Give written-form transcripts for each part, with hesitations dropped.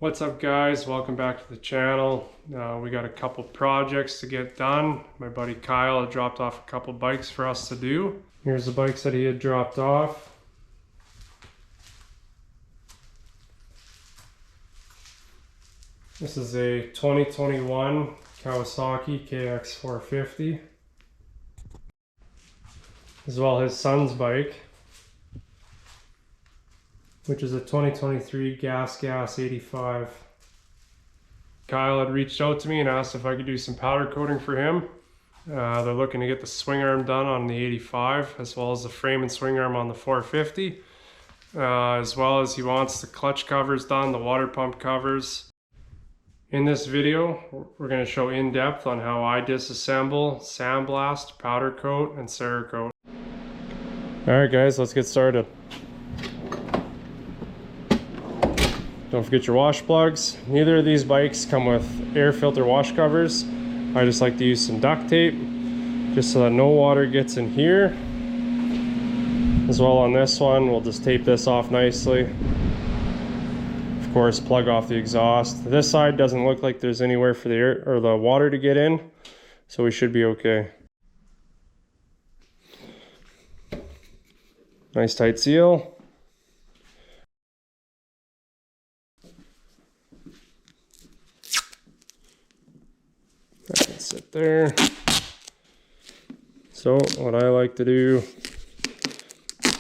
What's up guys, welcome back to the channel. We got a couple projects to get done. My buddy Kyle had dropped off a couple bikes for us to do. Here's the bikes that he had dropped off. This is a 2021 Kawasaki KX450, as well as his son's bike, which is a 2023 GasGas MC85. Kyle had reached out to me and asked if I could do some powder coating for him. They're looking to get the swing arm done on the 85, as well as the frame and swing arm on the 450. As well as he wants the clutch covers done, the water pump covers. In this video, we're going to show in depth on how I disassemble, sandblast, powder coat, and cerakote. Alright guys, let's get started. Don't forget your wash plugs. Neither of these bikes come with air filter wash covers. I just like to use some duct tape just so that no water gets in here. As well on this one, we'll just tape this off nicely. Of course, plug off the exhaust. This side doesn't look like there's anywhere for the air or the water to get in, so we should be okay. Nice tight seal. That can sit there. So what I like to do,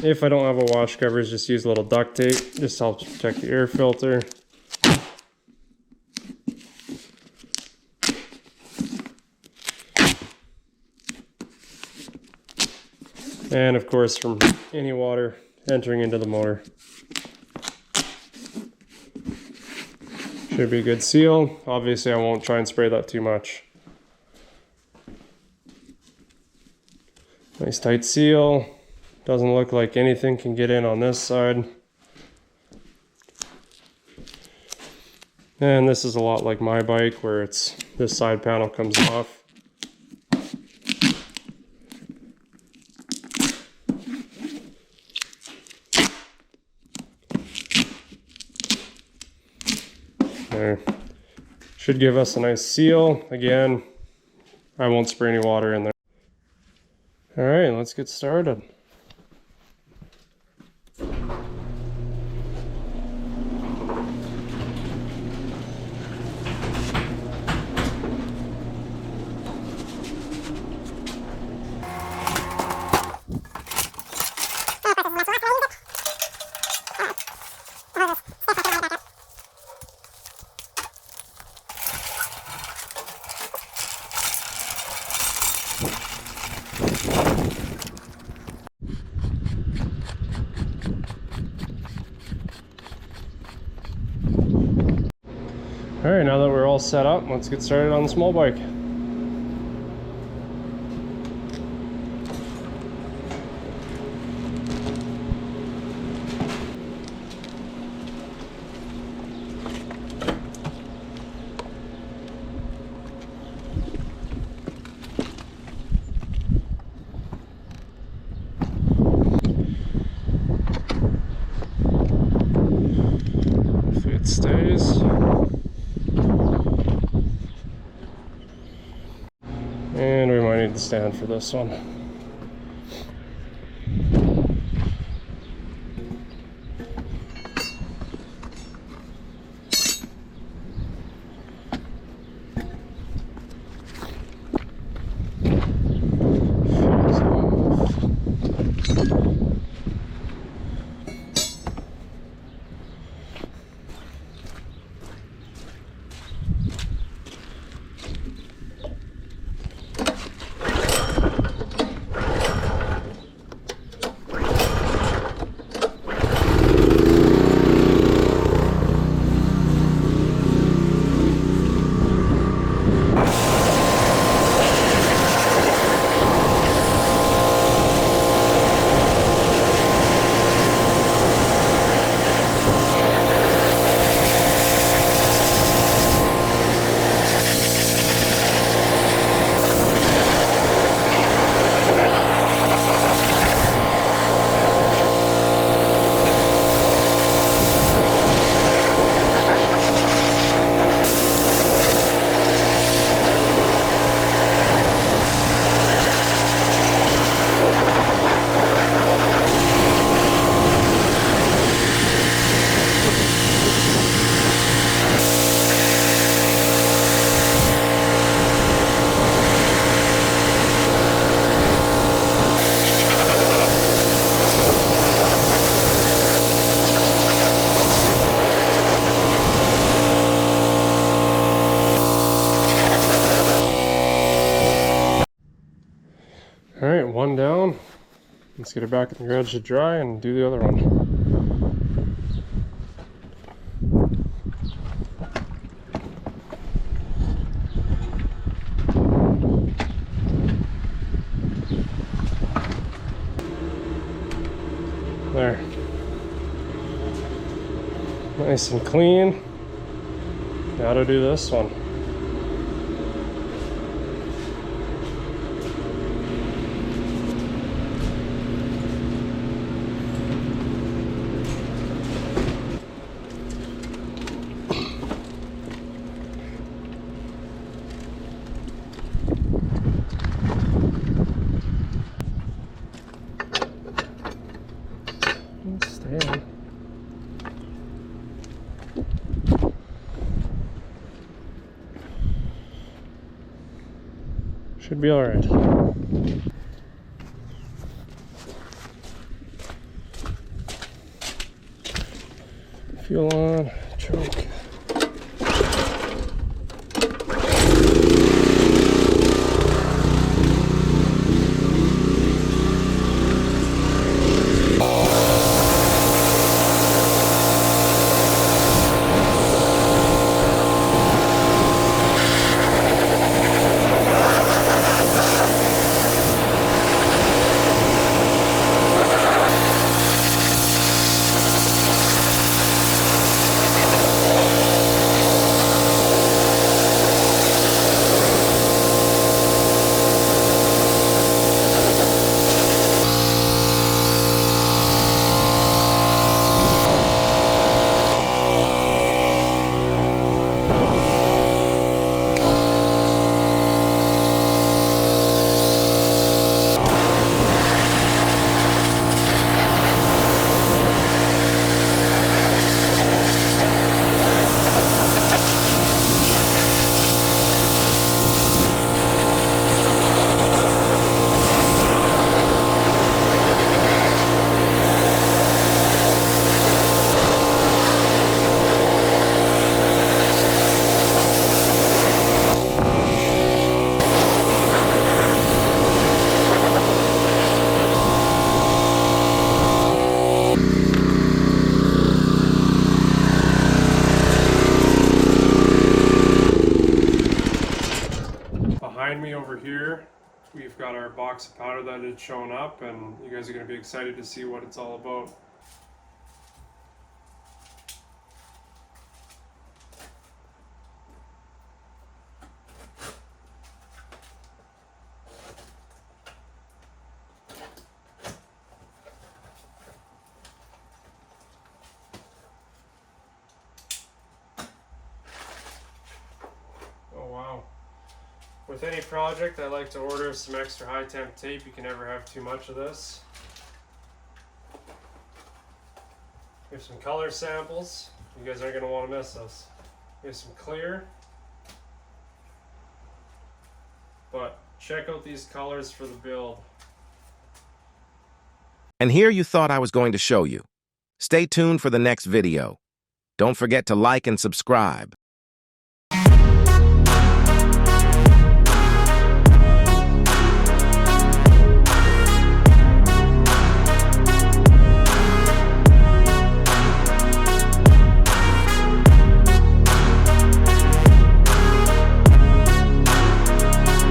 if I don't have a wash cover, is just use a little duct tape. Just helps protect the air filter. And of course from any water entering into the motor. Should be a good seal. Obviously I won't try and spray that too much. Nice tight seal. Doesn't look like anything can get in on this side. And this is a lot like my bike, where it's this side panel comes off. There. Should give us a nice seal. Again, I won't spray any water in there. All right, let's get started. All right, now that we're all set up, let's get started on the small bike. If it stays. And we might need to stand for this one. Let's get it back in the garage to dry and do the other one. There. Nice and clean. Now to do this one. Stay. Should be all right. Fuel on, choke. Behind me over here, we've got our box of powder that had shown up, and you guys are going to be excited to see what it's all about. Oh wow. With any project, I like to order some extra high temp tape. You can never have too much of this. We have some color samples. You guys aren't going to want to miss this. We have some clear. But check out these colors for the build. And here you thought I was going to show you. Stay tuned for the next video. Don't forget to like and subscribe.